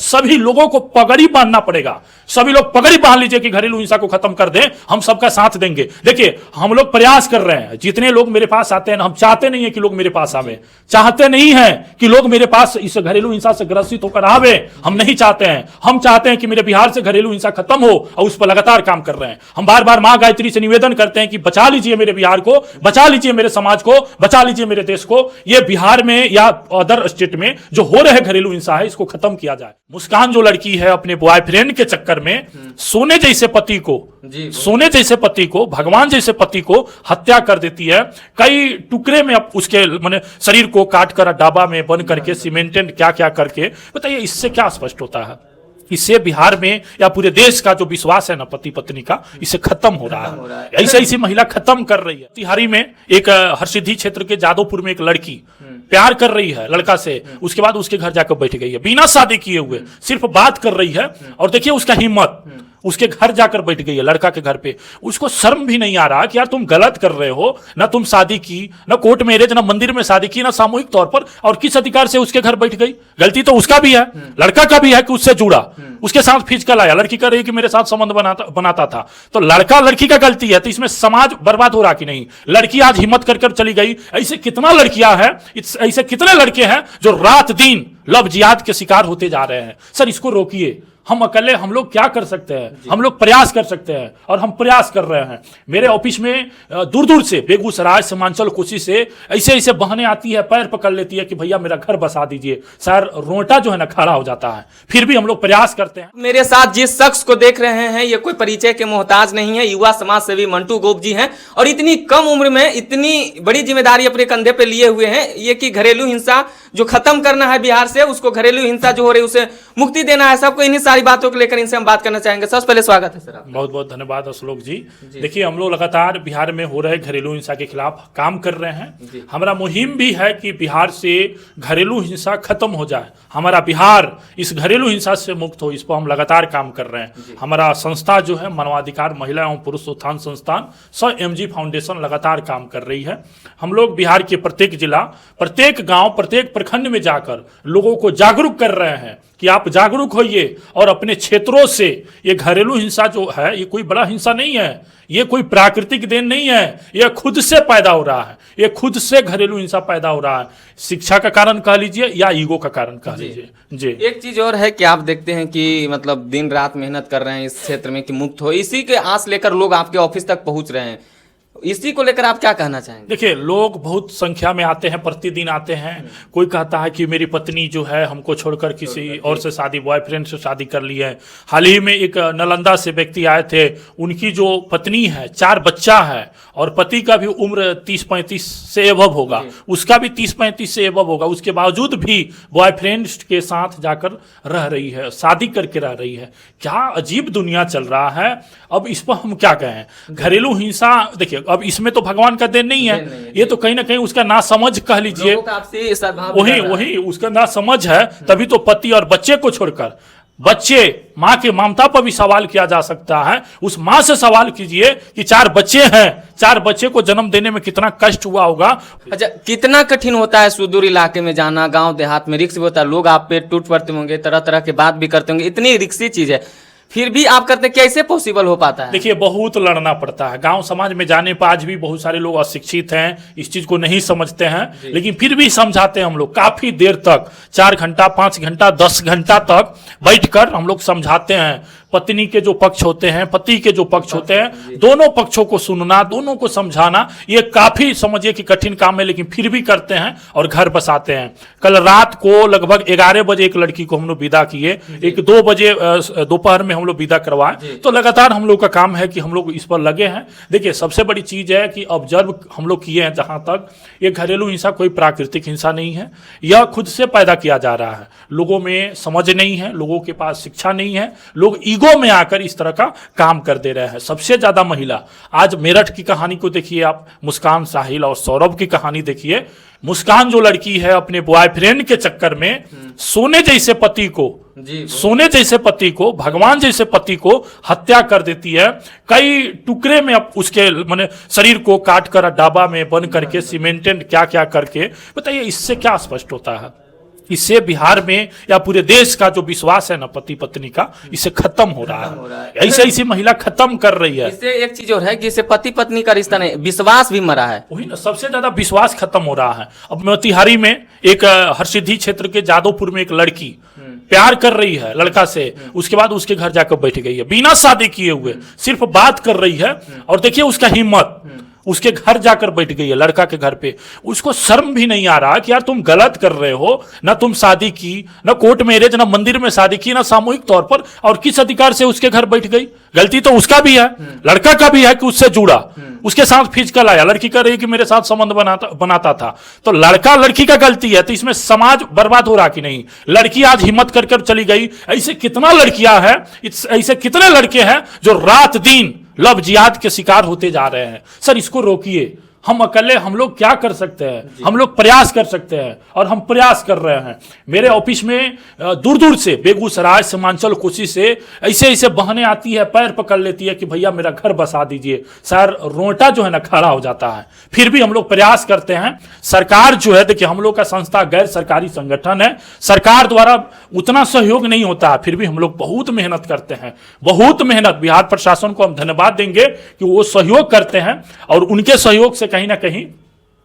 सभी लोगों को पगड़ी बांधना पड़ेगा। सभी लोग पगड़ी बांध लीजिए कि घरेलू हिंसा को खत्म कर दें, हम सबका साथ देंगे। देखिए हम लोग प्रयास कर रहे हैं, जितने लोग मेरे पास आते हैं, हम चाहते नहीं है कि लोग मेरे पास आवे, चाहते नहीं है कि लोग मेरे पास इस घरेलू हिंसा से ग्रसित होकर आवे, हम नहीं चाहते हैं। हम चाहते हैं कि मेरे बिहार से घरेलू हिंसा खत्म हो और उस पर लगातार काम कर रहे हैं। हम बार बार मां गायत्री से निवेदन करते हैं कि बचा लीजिए मेरे बिहार को, बचा लीजिए मेरे समाज को, बचा लीजिए मेरे देश को। ये बिहार में या अदर स्टेट में जो हो रहे घरेलू हिंसा है, इसको खत्म किया जाए। मुस्कान जो लड़की है, अपने बॉयफ्रेंड के चक्कर में सोने जैसे पति को, भगवान जैसे पति को हत्या कर देती है। कई टुकड़े में उसके माने शरीर को काट कर डाबा में बंद करके सीमेंटेड क्या क्या करके, बताइए इससे क्या स्पष्ट होता है? इससे बिहार में या पूरे देश का जो विश्वास है ना पति पत्नी का, इससे खत्म हो रहा है। ऐसे ऐसी महिला खत्म कर रही है। तिहारी में एक हरसिद्धि क्षेत्र के जादवपुर में एक लड़की प्यार कर रही है लड़का से, उसके बाद उसके घर जाकर बैठ गई है बिना शादी किए हुए, सिर्फ बात कर रही है। और देखिए उसका हिम्मत, उसके घर जाकर बैठ गई है लड़का के घर पे। उसको शर्म भी नहीं आ रहा कि यार तुम गलत कर रहे हो, ना तुम शादी की, ना कोर्ट मैरिज, ना मंदिर में शादी की, ना सामूहिक तौर पर, और किस अधिकार से उसके घर बैठ गई? गलती तो उसका भी है, लड़का का भी है कि उससे जुड़ा, उसके साथ फिजिकल आया। लड़की कह रही है कि मेरे साथ संबंध बनाता था, तो लड़का लड़की का गलती है। तो इसमें समाज बर्बाद हो रहा कि नहीं? लड़की आज हिम्मत कर चली गई। ऐसे कितना लड़कियां हैं, ऐसे कितने लड़के हैं जो रात दिन लव जिहाद के शिकार होते जा रहे हैं। सर इसको रोकिए। हम अकेले हम लोग क्या कर सकते हैं? हम लोग प्रयास कर सकते हैं और हम प्रयास कर रहे हैं। मेरे ऑफिस में दूर दूर से, बेगूसराय, सीमांचल, कोसी से ऐसे ऐसे बहनें आती है, पैर पकड़ लेती है कि भैया मेरा घर बसा दीजिए। सर रोटा जो है ना खड़ा हो जाता है, फिर भी हम लोग प्रयास करते हैं। मेरे साथ जिस शख्स को देख रहे हैं, ये कोई परिचय के मोहताज नहीं है, युवा समाज सेवी मंटू गोप जी हैं, और इतनी कम उम्र में इतनी बड़ी जिम्मेदारी अपने कंधे पे लिए हुए हैं, ये कि घरेलू हिंसा जो खत्म करना है बिहार से, उसको घरेलू हिंसा जो हो रही है उसे मुक्ति देना है। सबको इन्हीं सारी बातों को लेकर इनसे हम बात करना चाहेंगे। सबसे पहले स्वागत है सर। बहुत बहुत धन्यवाद अशोक जी। देखिए हम लोग लगातार बिहार में हो रहे घरेलू हिंसा के खिलाफ काम कर रहे हैं। हमारा मुहिम भी है कि बिहार से घरेलू हिंसा खत्म हो जाए, हमारा बिहार इस घरेलू हिंसा से मुक्त हो, इस पर हम लगातार काम कर रहे हैं। हमारा संस्था जो है मानवाधिकार महिला एवं पुरुष उत्थान संस्थान SMG फाउंडेशन लगातार काम कर रही है। हम लोग बिहार के प्रत्येक जिला, प्रत्येक गांव, प्रत्येक प्रखंड में जाकर लोगों को जागरूक कर रहे हैं कि आप जागरूक होइए और अपने क्षेत्रों से ये घरेलू हिंसा जो है, ये कोई बड़ा हिंसा नहीं है, ये कोई प्राकृतिक देन नहीं है, ये खुद से पैदा हो रहा है। ये खुद से घरेलू हिंसा पैदा हो रहा है, शिक्षा का कारण कह लीजिए या ईगो का कारण कह लीजिए। जी एक चीज और है कि आप देखते हैं कि मतलब दिन रात मेहनत कर रहे हैं इस क्षेत्र में कि मुक्त हो, इसी के आस लेकर लोग आपके ऑफिस तक पहुंच रहे हैं। इसी को लेकर आप क्या कहना चाहेंगे? देखिए लोग बहुत संख्या में आते हैं, प्रतिदिन आते हैं। कोई कहता है कि मेरी पत्नी जो है हमको छोड़कर किसी और से शादी, बॉयफ्रेंड से शादी कर ली है। हाल ही में एक नालंदा से व्यक्ति आए थे, उनकी जो पत्नी है, 4 बच्चा है, और पति का भी उम्र 30-35 से एबव होगा, उसका भी 30-35 से एबव होगा। उसके बावजूद भी बॉयफ्रेंड के साथ जाकर रह रही है, शादी करके रह रही है। क्या अजीब दुनिया चल रहा है। अब इस पर हम क्या कहें? घरेलू हिंसा, देखिए अब इसमें तो भगवान का देन नहीं है, ये तो कहीं ना कहीं उसका ना समझ कह लीजिए, वही उसका ना समझ है। तभी तो पति और बच्चे को छोड़कर बच्चे, माँ की ममता पर भी सवाल किया जा सकता है। उस माँ से सवाल कीजिए कि 4 बच्चे हैं, 4 बच्चे को जन्म देने में कितना कष्ट हुआ होगा। अच्छा, कितना कठिन होता है सुदूर इलाके में जाना, गांव देहात में रिक्स भी होता है, लोग आप पे टूट पड़ते होंगे, तरह तरह के बात भी करते होंगे, इतनी रिक्सी चीज है, फिर भी आप करते, कैसे पॉसिबल हो पाता है? देखिए बहुत लड़ना पड़ता है। गांव समाज में जाने पर आज भी बहुत सारे लोग अशिक्षित हैं, इस चीज को नहीं समझते हैं, लेकिन फिर भी समझाते हैं हम लोग। काफी देर तक 4 घंटा, 5 घंटा, 10 घंटा तक बैठकर हम लोग समझाते हैं। पत्नी के जो पक्ष होते हैं, पति के जो पक्ष होते हैं, दोनों पक्षों को सुनना, दोनों को समझाना, ये काफी समझिए कि कठिन काम है, लेकिन फिर भी करते हैं और घर बसाते हैं। कल रात को लगभग 11 बजे एक लड़की को हम लोग विदा किए, 1-2 बजे दोपहर में हम लोग विदा करवाए। तो लगातार हम लोग का काम है कि हम लोग इस पर लगे हैं। देखिए सबसे बड़ी चीज है कि ऑब्जर्व हम लोग किए हैं, जहां तक ये घरेलू हिंसा कोई प्राकृतिक हिंसा नहीं है, यह खुद से पैदा किया जा रहा है। लोगों में समझ नहीं है, लोगों के पास शिक्षा नहीं है, लोग ईगो में आकर इस तरह का काम कर दे रहे हैं। सबसे ज्यादा महिला, आज मेरठ की कहानी को देखिए आप, मुस्कान, साहिल और सौरभ की कहानी देखिए। मुस्कान जो लड़की है, अपने बॉयफ्रेंड के चक्कर में सोने जैसे पति को, भगवान जैसे पति को हत्या कर देती है। कई टुकड़े में उसके माने शरीर को काट कर डाबा में बंद करके सीमेंटेड क्या क्या करके, बताइए इससे क्या स्पष्ट होता है? इससे बिहार में या पूरे देश का जो विश्वास है ना पति पत्नी का, इससे खत्म हो रहा है। ऐसे ऐसी महिला खत्म कर रही है। इससे एक चीज और है कि इससे पति पत्नी का रिश्ता नहीं, विश्वास भी मरा है। वही ना, सबसे ज्यादा विश्वास खत्म हो रहा है। अब मोतिहारी में एक हरसिद्धि क्षेत्र के जादवपुर में एक लड़की प्यार कर रही है लड़का से, उसके बाद उसके घर जाकर बैठ गई है बिना शादी किए हुए, सिर्फ बात कर रही है। और देखिए उसका हिम्मत, उसके घर जाकर बैठ गई है लड़का के घर पे। उसको शर्म भी नहीं आ रहा कि यार तुम गलत कर रहे हो, ना तुम शादी की, ना कोर्ट मैरिज, ना मंदिर में शादी की, ना सामूहिक तौर पर, और किस अधिकार से उसके घर बैठ गई। गलती तो उसका भी है, लड़का का भी है कि उससे जुड़ा, उसके साथ फिजिकल आया। लड़की कह रही है कि मेरे साथ संबंध बनाता था, तो लड़का लड़की का गलती है। तो इसमें समाज बर्बाद हो रहा कि नहीं? लड़की आज हिम्मत करके चली गई। ऐसे कितना लड़कियां हैं, ऐसे कितने लड़के हैं जो रात दिन लव जिहाद के शिकार होते जा रहे हैं। सर इसको रोकिए। हम अकेले हम लोग क्या कर सकते हैं? हम लोग प्रयास कर सकते हैं, और हम प्रयास कर रहे हैं। मेरे ऑफिस में दूर दूर से, बेगूसराय, सीमांचल, कोसी से ऐसे ऐसे बहनें आती है, पैर पकड़ लेती है कि भैया मेरा घर बसा दीजिए। सर रोटा जो है ना खड़ा हो जाता है। फिर भी हम लोग प्रयास करते हैं। सरकार जो है, देखिए हम लोग का संस्था गैर सरकारी संगठन है, सरकार द्वारा उतना सहयोग नहीं होता है, फिर भी हम लोग बहुत मेहनत करते हैं, बहुत मेहनत। बिहार प्रशासन को हम धन्यवाद देंगे कि वो सहयोग करते हैं, और उनके सहयोग से कहीं ना कहीं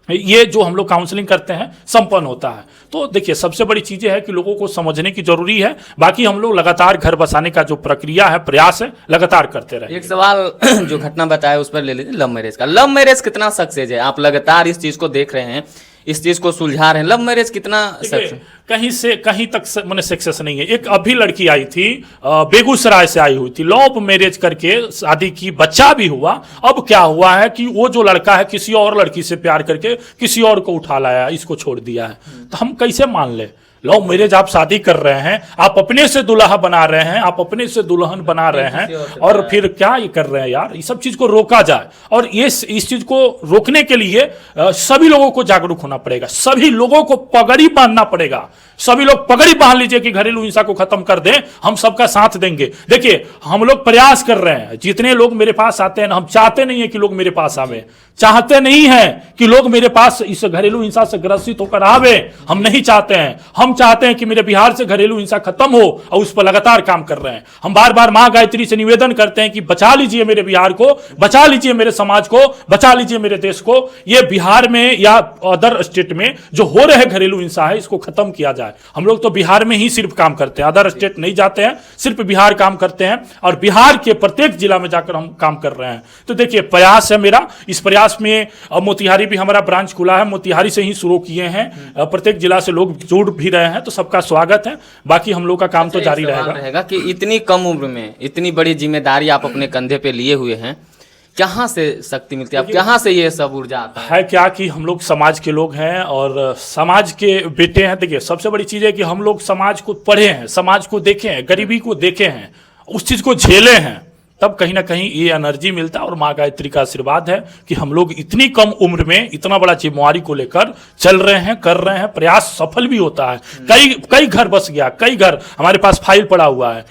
ये जो हम लोग काउंसलिंग करते हैं संपन्न होता है। तो देखिए सबसे बड़ी चीजें है कि लोगों को समझने की जरूरी है। बाकी हम लोग लगातार घर बसाने का जो प्रक्रिया है, प्रयास है, लगातार करते रहे। एक सवाल जो घटना बताया उस पर ले लीजिए, लव मैरिज का। लव मैरिज कितना सक्सेस है? आप लगातार इस चीज को देख रहे हैं, इस चीज को सुलझा रहे हैं। लव मैरिज कितना सक्सेस? कहीं से कहीं तक मैंने सक्सेस नहीं है। एक अभी लड़की आई थी, बेगूसराय से आई हुई थी, लव मैरिज करके शादी की, बच्चा भी हुआ। अब क्या हुआ है कि वो जो लड़का है किसी और लड़की से प्यार करके किसी और को उठा लाया, इसको छोड़ दिया है। तो हम कैसे मान ले? लव मैरिज आप शादी कर रहे हैं, आप अपने से दुल्हा बना रहे हैं, आप अपने से दुल्हन बना रहे हैं, और फिर क्या ये कर रहे हैं यार? इस सब चीज को रोका जाए, और ये इस चीज को रोकने के लिए सभी लोगों को जागरूक होना पड़ेगा, सभी लोगों को पगड़ी बांधना पड़ेगा। सभी लोग पगड़ी बांध लीजिए कि घरेलू हिंसा को खत्म कर दें, हम सबका साथ देंगे। देखिए हम लोग प्रयास कर रहे हैं। जितने लोग मेरे पास आते हैं ना, हम चाहते नहीं है कि लोग मेरे पास आवे, चाहते नहीं है कि लोग मेरे पास इस घरेलू हिंसा से ग्रसित होकर आवे। हम नहीं चाहते हैं। हम चाहते हैं कि मेरे बिहार से घरेलू हिंसा खत्म हो, और उस पर लगातार काम कर रहे हैं। हम बार बार मां गायत्री से निवेदन करते हैं कि बचा लीजिए मेरे बिहार को, बचा लीजिए मेरे समाज को, बचा लीजिए मेरे देश को। ये बिहार में या अदर स्टेट में जो हो रहे घरेलू हिंसा है, इसको खत्म किया जाए। हम लोग तो बिहार में ही सिर्फ काम करते हैं, अदर स्टेट नहीं जाते हैं, सिर्फ बिहार काम करते हैं, और बिहार के प्रत्येक जिला में जाकर हम काम कर रहे हैं। तो देखिए प्रयास है मेरा। इस प्रयास में मोतिहारी भी हमारा ब्रांच खुला है, मोतिहारी से ही शुरू किए हैं। प्रत्येक जिला से लोग जुड़ भी रहे हैं, तो सबका स्वागत है। बाकी हम लोग का काम तो जारी रहेगा कि इतनी कम उम्र में इतनी बड़ी जिम्मेदारी आप अपने कंधे पे लिए हुए हैं, कहाँ से शक्ति मिलती है? आप कहाँ से ये सब ऊर्जा आता है? क्या कि हम लोग समाज के लोग हैं और समाज के बेटे हैं। देखिए सबसे बड़ी चीज है कि हम लोग समाज को पढ़े हैं, समाज को देखे हैं, गरीबी को देखे हैं, उस चीज को झेले हैं, तब कहीं ना कहीं ये एनर्जी मिलता है। और माँ गायत्री का आशीर्वाद है कि हम लोग इतनी कम उम्र में इतना बड़ा जिम्मेवारी को लेकर चल रहे हैं, कर रहे हैं। प्रयास सफल भी होता है। कई घर बस गया, कई घर हमारे पास फाइल पड़ा हुआ है।